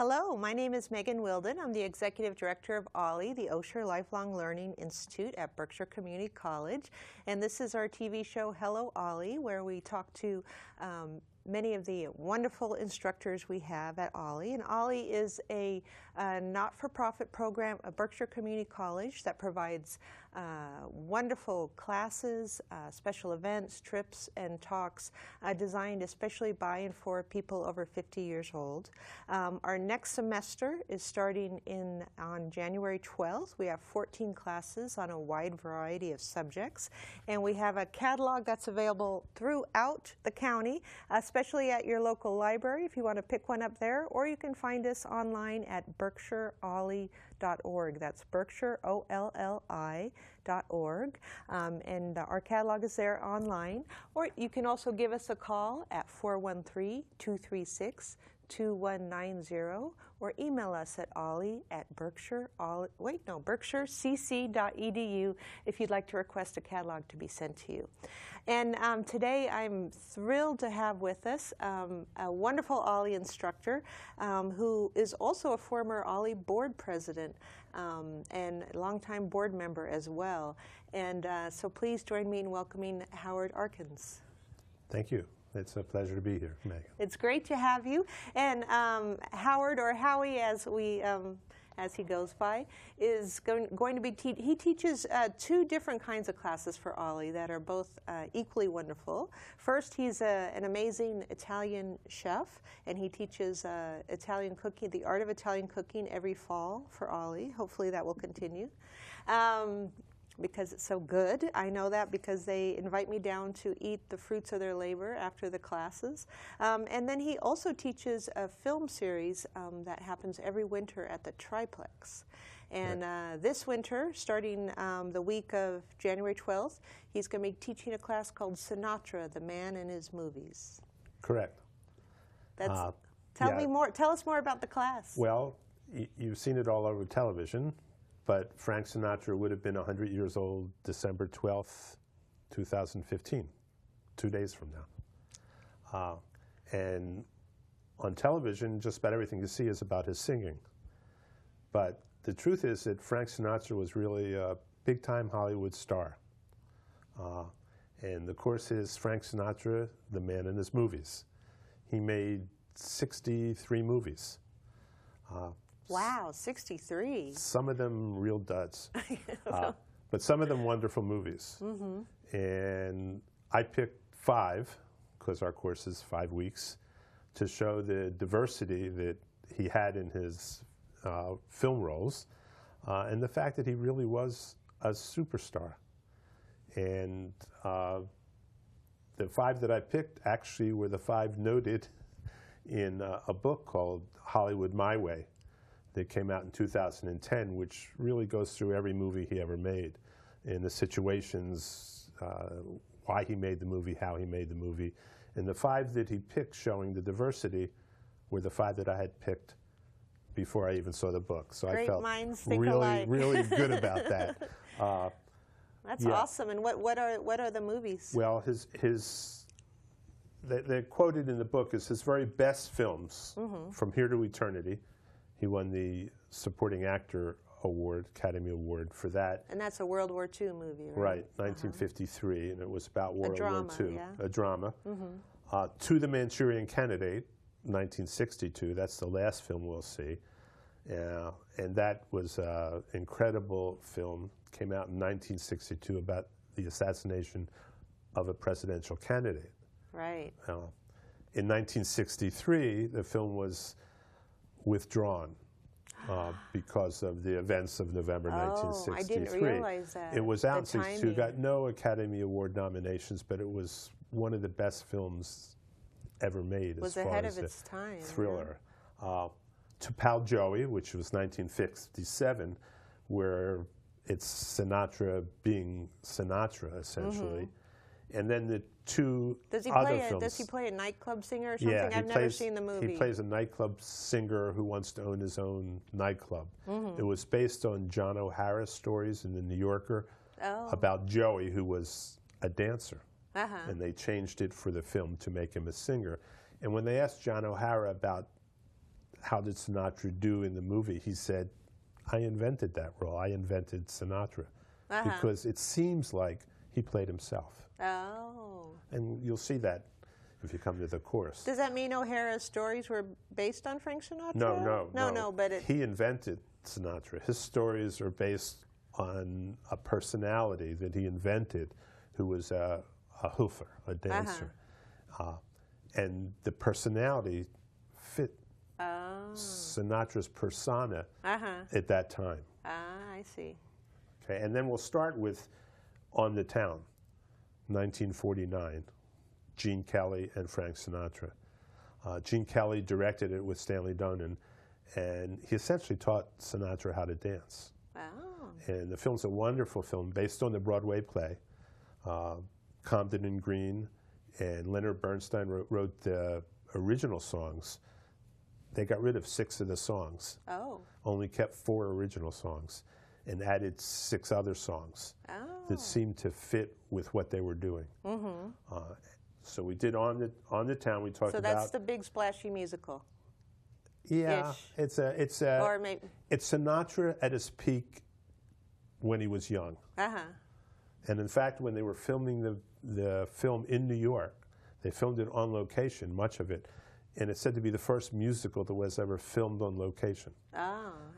Hello, my name is Megan Wilden. I'm the Executive Director of OLLI, the Osher Lifelong Learning Institute at Berkshire Community College. And this is our TV show, Hello OLLI, where we talk to many of the wonderful instructors we have at OLLI. And OLLI is a not-for-profit program at Berkshire Community College that provides wonderful classes, special events, trips, and talks designed especially by and for people over 50 years old. Our next semester is starting on January 12th. We have 14 classes on a wide variety of subjects, and we have a catalog that's available throughout the county, especially at your local library if you want to pick one up there, or you can find us online at berkshireolli.org. That's Berkshire, OLLI.org. And our catalog is there online. Or you can also give us a call at 413-236-2190, or email us at berkshirecc.edu if you'd like to request a catalog to be sent to you. And today I'm thrilled to have with us a wonderful OLLI instructor who is also a former OLLI board president and longtime board member as well. And so please join me in welcoming Howard Arkins. Thank you. It's a pleasure to be here, Megan. It's great to have you. And Howard, or Howie as he goes by, is going to be he teaches two different kinds of classes for OLLI that are both equally wonderful. First, he's an amazing Italian chef, and he teaches Italian cooking, the art of Italian cooking, every fall for OLLI. Hopefully that will continue. Because it's so good. I know that because they invite me down to eat the fruits of their labor after the classes. And then he also teaches a film series that happens every winter at the Triplex. And this winter, starting the week of January 12th, he's going to be teaching a class called Sinatra, the Man and His Movies. Correct. Tell us more about the class. Well, you've seen it all over television. But Frank Sinatra would have been 100 years old December 12th, 2015, 2 days from now. And on television, just about everything you see is about his singing. But the truth is that Frank Sinatra was really a big-time Hollywood star. And the course is Frank Sinatra, the Man in His Movies. He made 63 movies. Wow, 63. Some of them real duds, but some of them wonderful movies. Mm-hmm. And I picked 5, because our course is 5 weeks, to show the diversity that he had in his film roles, and the fact that he really was a superstar. And the 5 that I picked actually were the 5 noted in a book called Hollywood My Way, that came out in 2010, which really goes through every movie he ever made, and the situations, why he made the movie, how he made the movie. And the 5 that he picked showing the diversity were the 5 that I had picked before I even saw the book. So I felt really good about that. That's awesome. And what are the movies? Well, they're quoted in the book as his very best films, From Here to Eternity. He won the Supporting Actor Award, Academy Award for that. And that's a World War II movie, right? Right, 1953, and it was about World War II. Yeah. A drama. To the Manchurian Candidate, 1962. That's the last film we'll see. And that was an incredible film. Came out in 1962 about the assassination of a presidential candidate. Right. In 1963, the film was withdrawn because of the events of November 1963. I didn't realize that. It was out in 1962, got no Academy Award nominations, but it was one of the best films ever made as far as its time. Thriller. Yeah. To Pal Joey, which was 1957, where it's Sinatra being Sinatra, essentially. And then the 2 other films. Does he play a nightclub singer or something? Yeah, I've never seen the movie. He plays a nightclub singer who wants to own his own nightclub. It was based on John O'Hara's stories in the New Yorker about Joey, who was a dancer. And they changed it for the film to make him a singer. And when they asked John O'Hara about how did Sinatra do in the movie, he said, I invented that role. I invented Sinatra. Because it seems like he played himself. Oh. And you'll see that if you come to the course. Does that mean O'Hara's stories were based on Frank Sinatra? No, but he invented Sinatra. His stories are based on a personality that he invented who was a hoofer, a dancer. And the personality fit Sinatra's persona at that time. I see. Okay, and then we'll start with On the Town, 1949, Gene Kelly and Frank Sinatra. Gene Kelly directed it with Stanley Donen, and he essentially taught Sinatra how to dance. And the film's a wonderful film based on the Broadway play. Compton and Green and Leonard Bernstein wrote the original songs. They got rid of 6 of the songs. Only kept 4 original songs and added 6 other songs that seemed to fit with what they were doing. So we did On the Town. We talked about. So that's the big splashy musical. Yeah, it's Sinatra at his peak when he was young. And in fact, when they were filming the film in New York, they filmed it on location, much of it, and it's said to be the first musical that was ever filmed on location.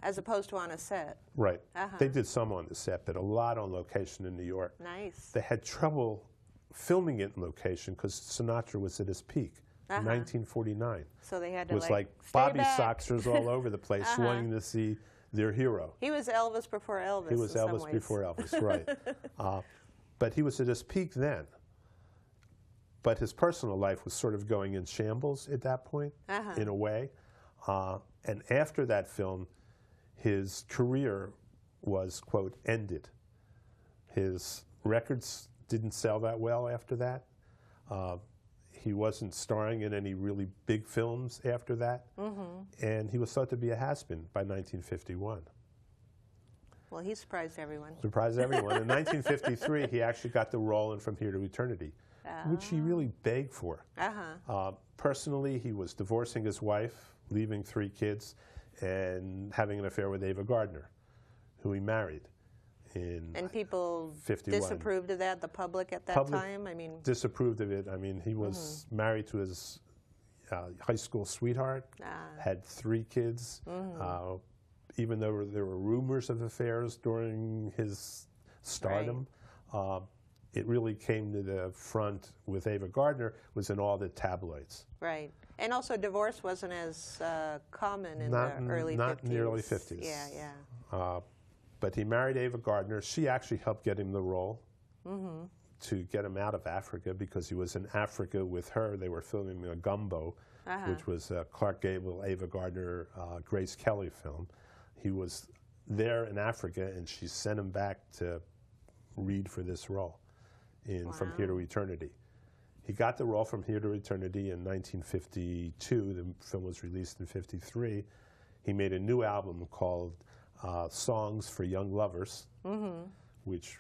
As opposed to on a set. Right. They did some on the set, but a lot on location in New York. Nice. They had trouble filming it in location because Sinatra was at his peak. 1949. So they had to it was like Bobby Soxers all over the place wanting to see their hero. He was Elvis before Elvis. He was Elvis before Elvis, right. But he was at his peak then. But his personal life was sort of going in shambles at that point, in a way. And after that film, his career was, quote, ended. His records didn't sell that well after that. He wasn't starring in any really big films after that. And he was thought to be a has-been by 1951. Well, he surprised everyone. Surprised everyone. In 1953, he actually got the role in From Here to Eternity, which he really begged for. Personally, he was divorcing his wife, leaving 3 kids, and having an affair with Ava Gardner, who he married in And people 51. disapproved of that, the public at that time? I mean, disapproved of it. I mean, he was married to his high school sweetheart, had 3 kids. Even though there were rumors of affairs during his stardom, it really came to the front with Ava Gardner, was in all the tabloids. Right. And also divorce wasn't as common in the early 50s. Not in the early 50s. Yeah. But he married Ava Gardner. She actually helped get him the role to get him out of Africa because he was in Africa with her. They were filming a Gumbo, which was a Clark Gable, Ava Gardner, Grace Kelly film. He was there in Africa, and she sent him back to read for this role in From Here to Eternity. He got the role From Here to Eternity in 1952. The film was released in 53. He made a new album called Songs for Young Lovers, which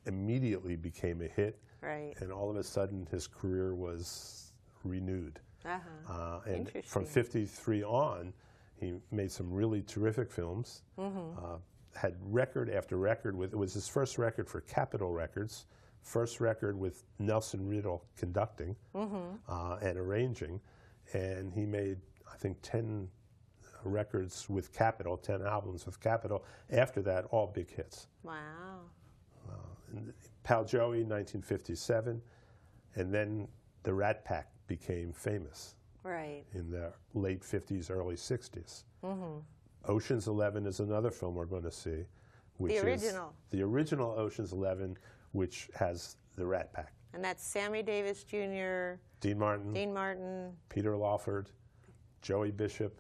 immediately became a hit. Right. And all of a sudden, his career was renewed. And from 53 on, he made some really terrific films, had record after record with, it was his first record for Capitol Records, first record with Nelson Riddle conducting and arranging, and he made, I think, 10 records with Capitol, 10 albums with Capitol. After that, all big hits. Wow. Pal Joey, 1957, and then the Rat Pack became famous. Right. In the late 50s, early 60s. Ocean's 11 is another film we're going to see. Which the original. Is the original Ocean's 11, which has the Rat Pack. And that's Sammy Davis Jr., Dean Martin, Peter Lawford, Joey Bishop,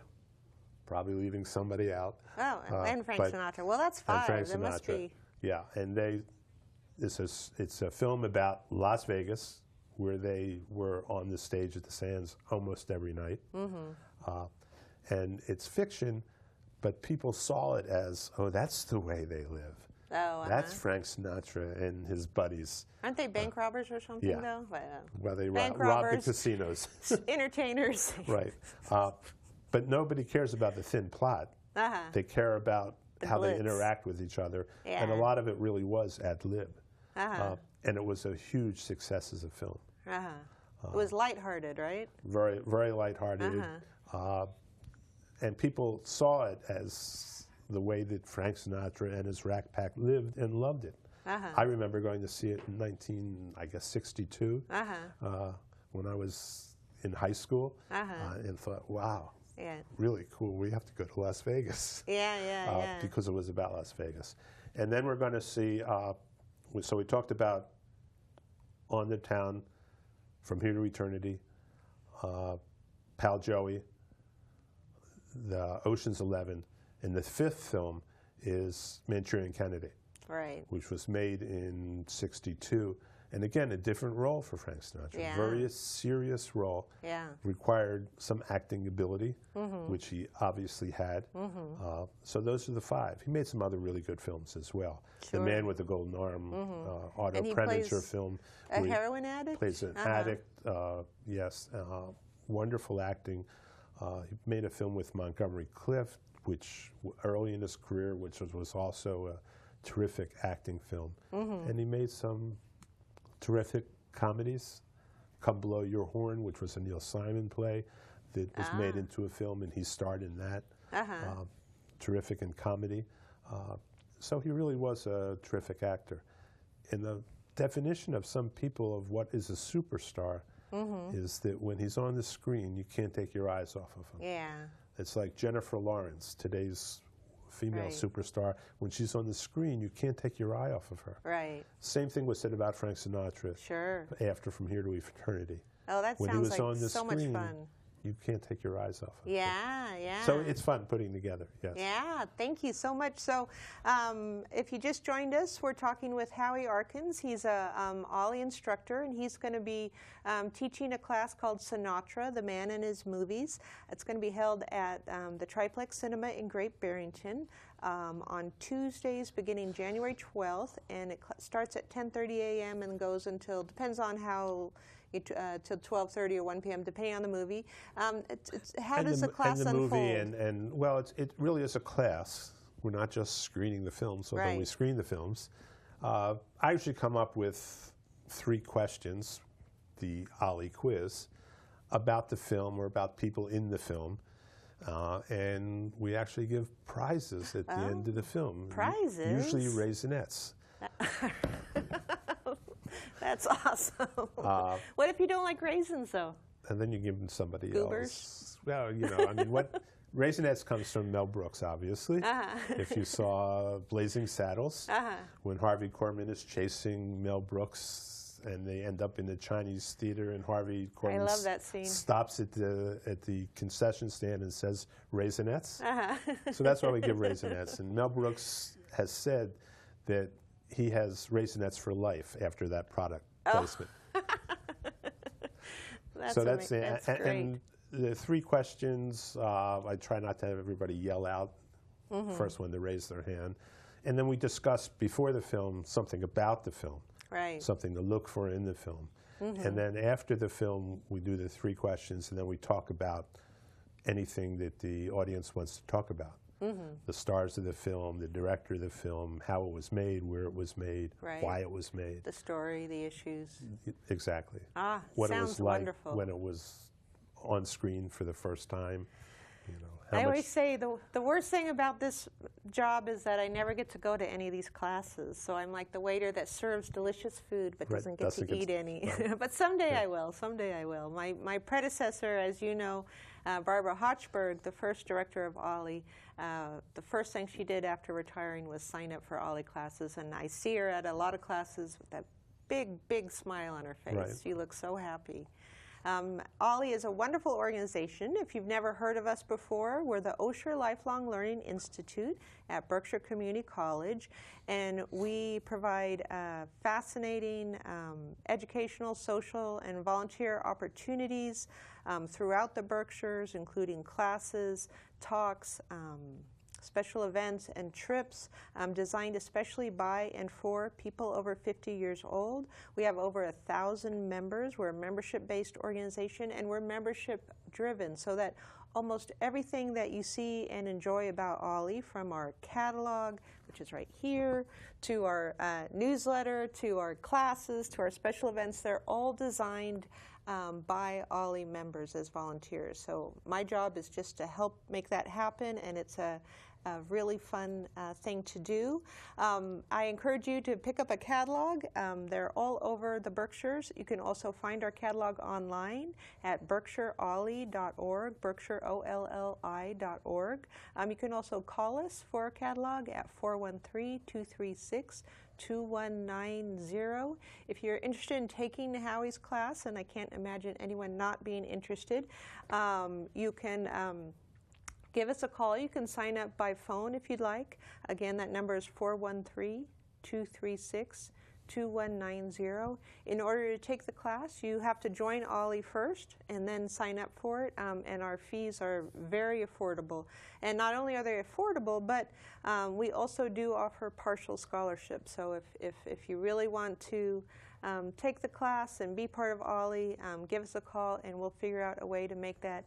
probably leaving somebody out. Oh, and Frank Sinatra. Well, that's 5. Frank There Sinatra. must be. Yeah, and it's a film about Las Vegas, where they were on the stage at the Sands almost every night. And it's fiction, but people saw it as, oh, that's the way they live. Oh, That's Frank Sinatra and his buddies. Aren't they bank robbers or something, yeah. though? Well, they bank robbed the robbers, casinos. Entertainers. Right. But nobody cares about the thin plot. They care about how they interact with each other. And a lot of it really was ad lib. And it was a huge success as a film. It was lighthearted, right? Very, very lighthearted. And people saw it as the way that Frank Sinatra and his Rat Pack lived and loved it. I remember going to see it in 1962 when I was in high school and thought, wow, really cool. We have to go to Las Vegas. Because it was about Las Vegas. And then we're going to see, so we talked about On the Town, From Here to Eternity, Pal Joey, the Ocean's 11, and the fifth film is Manchurian Candidate, which was made in '62. And again, a different role for Frank Sinatra. Very serious role. Required some acting ability, which he obviously had. So those are the five. He made some other really good films as well. The Man with the Golden Arm, Otto Preminger film. A heroin addict? Plays an addict, yes. Wonderful acting. He made a film with Montgomery Clift, which early in his career, which was also a terrific acting film. And he made some terrific comedies. Come Below Your Horn, which was a Neil Simon play that was made into a film, and he starred in that. Terrific in comedy. So he really was a terrific actor. And the definition of some people of what is a superstar is that when he's on the screen, you can't take your eyes off of him. It's like Jennifer Lawrence, today's female superstar. When she's on the screen, you can't take your eye off of her. Same thing was said about Frank Sinatra after From Here to Eternity. Oh, that when sounds he was like on the so screen, much fun. You can't take your eyes off of it. So it's fun putting together, thank you so much. So if you just joined us, we're talking with Howie Arkins. He's a OLLI instructor, and he's going to be teaching a class called Sinatra, the Man and His Movies. It's going to be held at the Triplex Cinema in Great Barrington on Tuesdays beginning January 12th, and it starts at 10:30 a.m. and goes until, depends on how, till 12:30 or 1 p.m., depending on the movie. How does the class unfold? Well, it really is a class. We're not just screening the films, although we screen the films. I usually come up with 3 questions, the OLLI quiz, about the film or about people in the film. And we actually give prizes at the end of the film. Prizes? Usually raisinets. That's awesome. What if you don't like raisins, though? And then you give them somebody Goobers? else. Well, you know, I mean, Raisinets comes from Mel Brooks, obviously. If you saw Blazing Saddles, when Harvey Korman is chasing Mel Brooks and they end up in the Chinese theater, and Harvey Korman stops at the concession stand and says, Raisinets. So that's why we give Raisinets. And Mel Brooks has said that he has Raisinets for life after that product placement. That's great. And the 3 questions, I try not to have everybody yell out. First one to raise their hand. And then we discuss before the film something about the film, something to look for in the film. And then after the film, we do the 3 questions, and then we talk about anything that the audience wants to talk about. The stars of the film, the director of the film, how it was made, where it was made, why it was made. The story, the issues. Exactly. What it was like wonderful. When it was on screen for the first time. You know, I always say the worst thing about this job is that I never get to go to any of these classes. So I'm like the waiter that serves delicious food but doesn't get to eat any. But someday I will. Someday I will. My predecessor, as you know, Barbara Hochberg, the first director of OLLI, the first thing she did after retiring was sign up for OLLI classes. And I see her at a lot of classes with that big, big smile on her face. She looks so happy. OLLI is a wonderful organization. If you've never heard of us before, we're the Osher Lifelong Learning Institute at Berkshire Community College, and we provide fascinating educational, social, and volunteer opportunities throughout the Berkshires, including classes, talks, special events, and trips designed especially by and for people over 50 years old. We have over 1,000 members. We're a membership-based organization, and we're membership-driven, so that almost everything that you see and enjoy about OLLI, from our catalog, which is right here, to our newsletter, to our classes, to our special events. They're all designed by OLLI members as volunteers. So my job is just to help make that happen, and it's a really fun thing to do. I encourage you to pick up a catalog. They're all over the Berkshires. You can also find our catalog online at berkshireolli.org, berkshireolli.org. You can also call us for a catalog at 413-236-2190. If you're interested in taking Howie's class, and I can't imagine anyone not being interested, you can give us a call. You can sign up by phone if you'd like. Again, that number is 413-236-2190. In order to take the class, you have to join OLLI first and then sign up for it, and our fees are very affordable. And not only are they affordable, but we also do offer partial scholarships. So if you really want to take the class and be part of OLLI, give us a call and we'll figure out a way to make that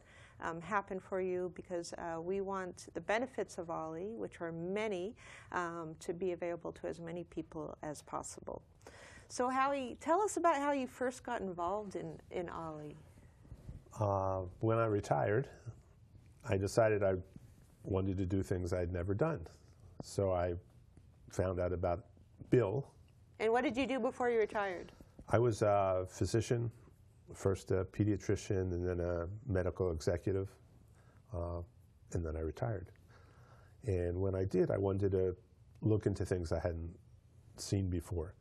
happen for you, because we want the benefits of OLLI, which are many, to be available to as many people as possible. So Howie, tell us about how you first got involved in OLLI. When I retired, I decided I wanted to do things I'd never done. So I found out about Bill. And what did you do before you retired? I was a physician, first a pediatrician and then a medical executive, and then I retired. And when I did, I wanted to look into things I hadn't seen before.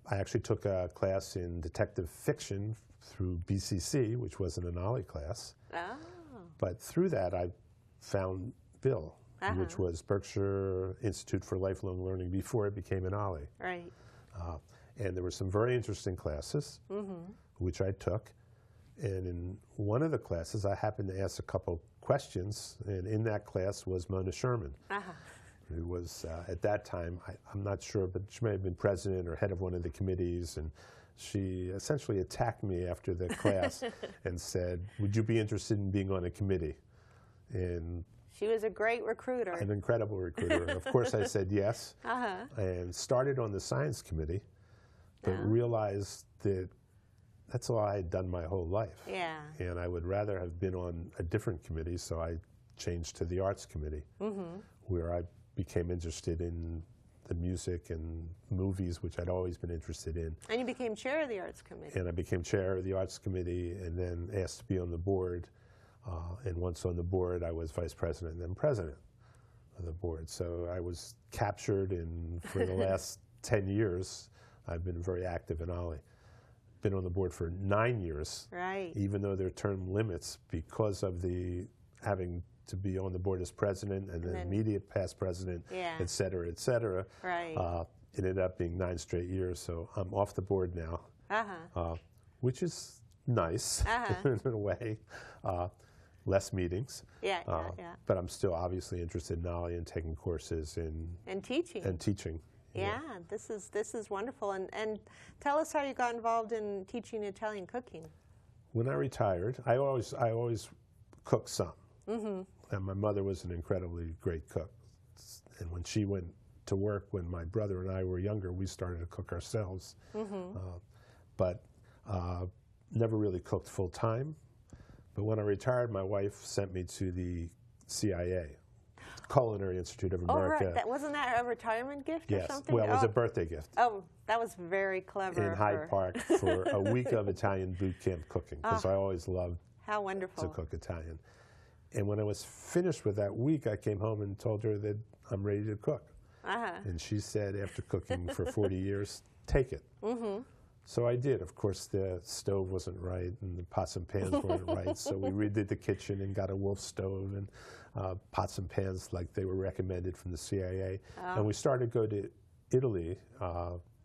I actually took a class in detective fiction through BCC, which wasn't an OLLI class. Oh. But through that, I found Bill, which was Berkshire Institute for Lifelong Learning before it became an OLLI. Right. And there were some very interesting classes, which I took. And in one of the classes, I happened to ask a couple questions, and in that class was Mona Sherman, who was, at that time, I'm not sure, but she may have been president or head of one of the committees, and she essentially attacked me after the class and said, would you be interested in being on a committee? And she was a great recruiter. An incredible recruiter. Of course, I said yes, and started on the science committee, but realized that that's all I had done my whole life. Yeah. And I would rather have been on a different committee, so I changed to the arts committee, where I became interested in the music and movies, which I'd always been interested in. And you became chair of the arts committee. And I became chair of the arts committee, and then asked to be on the board. And once on the board, I was vice president and then president of the board. So I was captured, and for the last 10 years, I've been very active in OLLI. Been on the board for 9 years, even though there are term limits because of the having to be on the board as president and then immediate past president, et cetera, et cetera. It ended up being 9 straight years, so I'm off the board now, which is nice in a way. Less meetings, but I'm still obviously interested in OLLI and taking courses and teaching. Yeah, this is wonderful. And tell us how you got involved in teaching Italian cooking. When I retired, I always cooked some. And my mother was an incredibly great cook. And when she went to work, when my brother and I were younger, we started to cook ourselves. But never really cooked full time. But when I retired, my wife sent me to the CIA, Culinary Institute of America. Oh, right. Wasn't that a retirement gift or something? Well, it was a birthday gift. Oh, that was very clever. In Hyde Park for a week of Italian boot camp cooking, because I always loved to cook Italian. And when I was finished with that week, I came home and told her that I'm ready to cook. And she said, after cooking for 40 years, take it. So I did. Of course, the stove wasn't right, and the pots and pans weren't right, so we redid the kitchen and got a Wolf stove and pots and pans like they were recommended from the CIA. And we started to go to Italy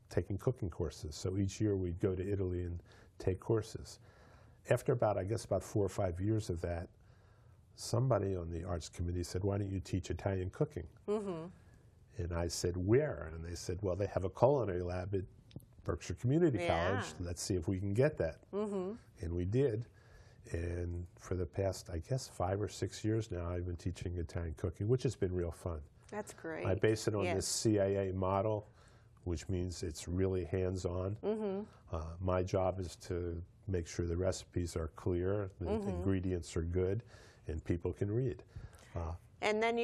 taking cooking courses. So each year we'd go to Italy and take courses. After about 4 or 5 years of that, somebody on the arts committee said, why don't you teach Italian cooking? And I said, where? And they said, well, they have a culinary lab at Berkshire Community College. Let's see if we can get that. And we did. And for the past, I guess, 5 or 6 years now, I've been teaching Italian cooking, which has been real fun. That's great. I base it on Yes. this CIA model, which means it's really hands-on. My job is to make sure the recipes are clear, the ingredients are good, and people can read. And then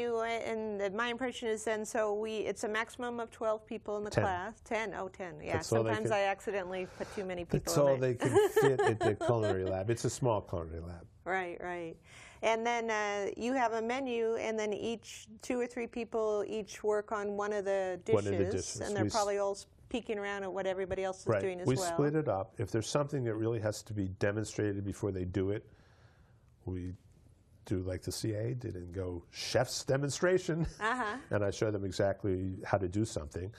my impression is then, so it's a maximum of 12 people in the 10. class. 10? Oh, 10. Yeah, That's all they sometimes can- I accidentally put too many people That's in all it. they can fit at the culinary lab. It's a small culinary lab. Right, right. And then you have a menu, and then 2 or 3 people each work on one of the dishes. One of the dishes. And they're probably all peeking around at what everybody else is doing as we well. split it up. If there's something that really has to be demonstrated before they do it, we do like the CA did and go chef's demonstration, and I show them exactly how to do something,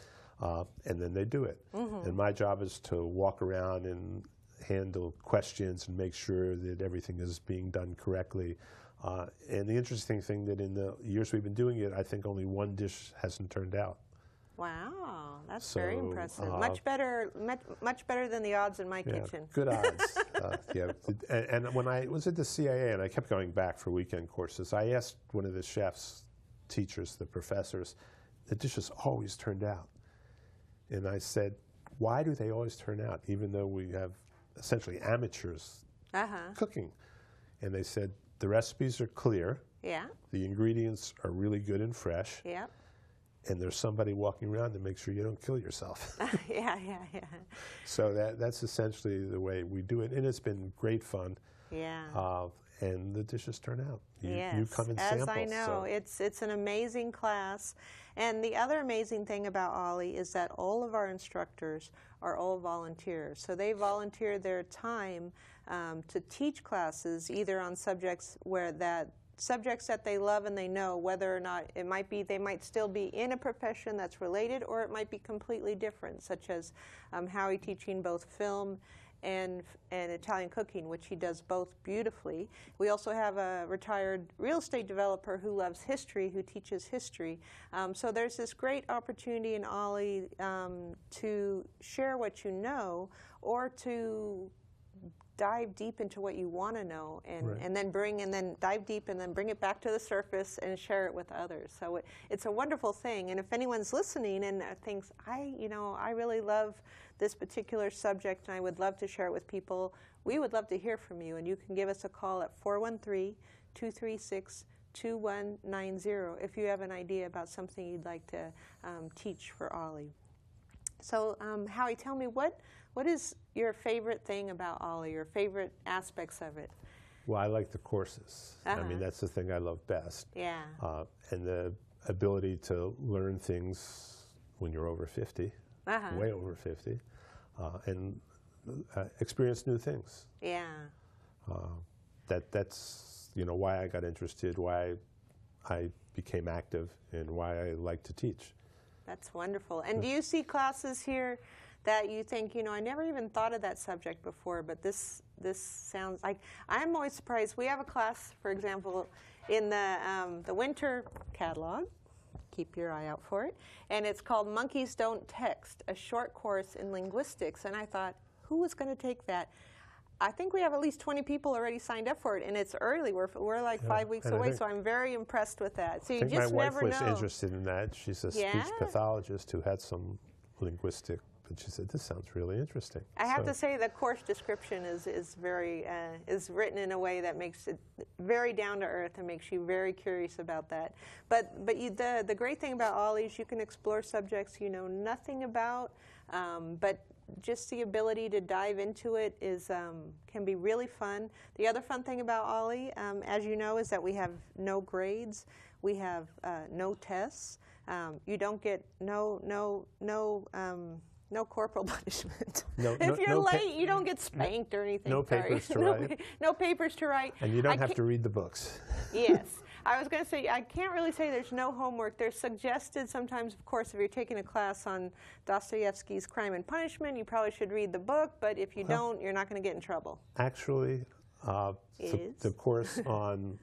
and then they do it. And my job is to walk around and handle questions and make sure that everything is being done correctly. And the interesting thing that in the years we've been doing it, I think only one dish hasn't turned out. Wow, that's very So, impressive. Much better than the odds in my kitchen. Good odds. And when I was at the CIA and I kept going back for weekend courses, I asked one of the chefs, teachers, the professors, the dishes always turned out. And I said, why do they always turn out, even though we have essentially amateurs cooking? And they said, the recipes are clear. Yeah. The ingredients are really good and fresh. Yeah. And there's somebody walking around to make sure you don't kill yourself. Yeah. So that's essentially the way we do it, and it's been great fun. Yeah. And the dishes turn out. Yes, You come and sample. as I know, so. it's an amazing class. And the other amazing thing about OLLI is that all of our instructors are all volunteers. So they volunteer their time to teach classes, either on subjects that they love and they know, whether or not it might be they might still be in a profession that's related, or it might be completely different, such as Howie teaching both film and Italian cooking, which he does both beautifully. We also have a retired real estate developer who loves history, who teaches history. So there's this great opportunity in OLLI to share what you know, or to dive deep into what you want to know, and then dive deep and then bring it back to the surface and share it with others. So it's a wonderful thing. And if anyone's listening and thinks, I really love this particular subject and I would love to share it with people, we would love to hear from you. And you can give us a call at 413-236-2190 if you have an idea about something you'd like to teach for OLLI. So Howie, tell me, what is your favorite thing about OLLI, your favorite aspects of it? Well, I like the courses. I mean, that's the thing I love best. Yeah. And the ability to learn things when you're over 50, way over 50, and experience new things. Yeah. That's why I got interested, why I became active, and why I like to teach. That's wonderful. And do you see classes here that you think, I never even thought of that subject before, but this sounds like, I'm always surprised. We have a class, for example, in the winter catalog. Keep your eye out for it. And it's called Monkeys Don't Text, a short course in linguistics. And I thought, who was going to take that? I think we have at least 20 people already signed up for it, and it's early. We're like 5 weeks away, so I'm very impressed with that. So you just never know. My wife was interested in that. She's a speech pathologist who had some linguistic, but she said, this sounds really interesting. I have to say the course description is written in a way that makes it very down to earth and makes you very curious about that. But the great thing about OLLI is you can explore subjects you know nothing about, but just the ability to dive into it can be really fun. The other fun thing about OLLI, as you know, is that we have no grades, we have no tests. You don't get no corporal punishment. If you're late, you don't get spanked or anything. No papers to write. No papers to write. And you don't have to read the books. Yes. I was going to say, I can't really say there's no homework. There's suggested sometimes, of course, if you're taking a class on Dostoevsky's Crime and Punishment, you probably should read the book, but if you don't, you're not going to get in trouble. Actually, the course on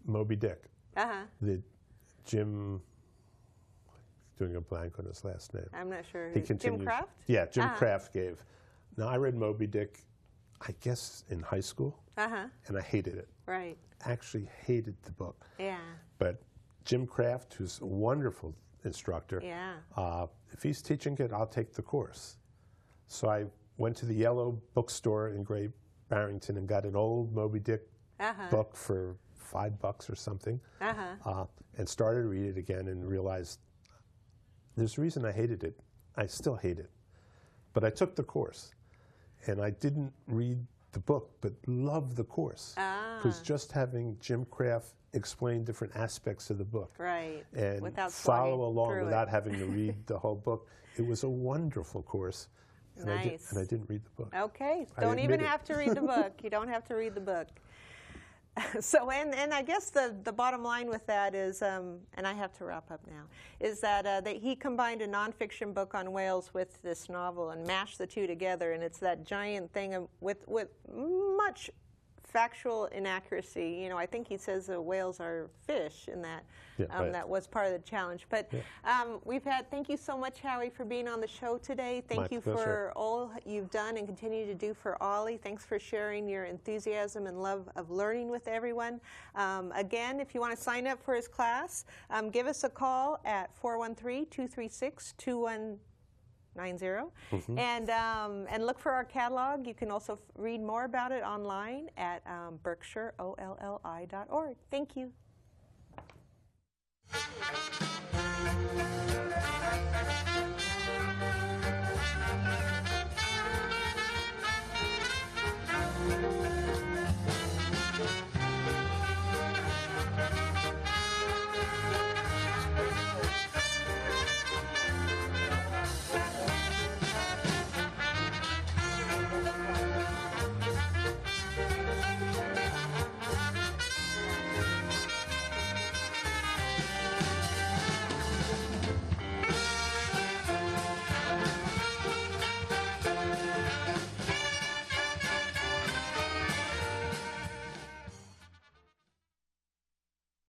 Moby Dick, that Jim, doing a blank on his last name. I'm not sure. He continued, Jim Kraft? Yeah, Jim Kraft gave. Now, I read Moby Dick I guess, in high school, and I hated it. Right. Actually hated the book. Yeah. But Jim Kraft, who's a wonderful instructor, if he's teaching it, I'll take the course. So I went to the Yellow bookstore in Great Barrington and got an old Moby Dick book for $5 or something, and started to read it again and realized there's a reason I hated it. I still hate it. But I took the course, and I didn't read the book, but loved the course. Because just having Jim Kraft explain different aspects of the book, and without follow along without having to read the whole book, it was a wonderful course. And Nice. I didn't read the book. Okay, don't even have to read the book. You don't have to read the book. So, and I guess the bottom line with that is, and I have to wrap up now, is that he combined a nonfiction book on whales with this novel and mashed the two together, and it's that giant thing with much factual inaccuracy. You know, I think he says whales are fish in that. That was part of the challenge. But thank you so much, Howie, for being on the show today. Thank you for all you've done and continue to do for OLLI. Thanks for sharing your enthusiasm and love of learning with everyone. Again, if you want to sign up for his class, give us a call at 413-236-2190 and look for our catalog. You can also read more about it online at BerkshireOLLI.org. Thank you.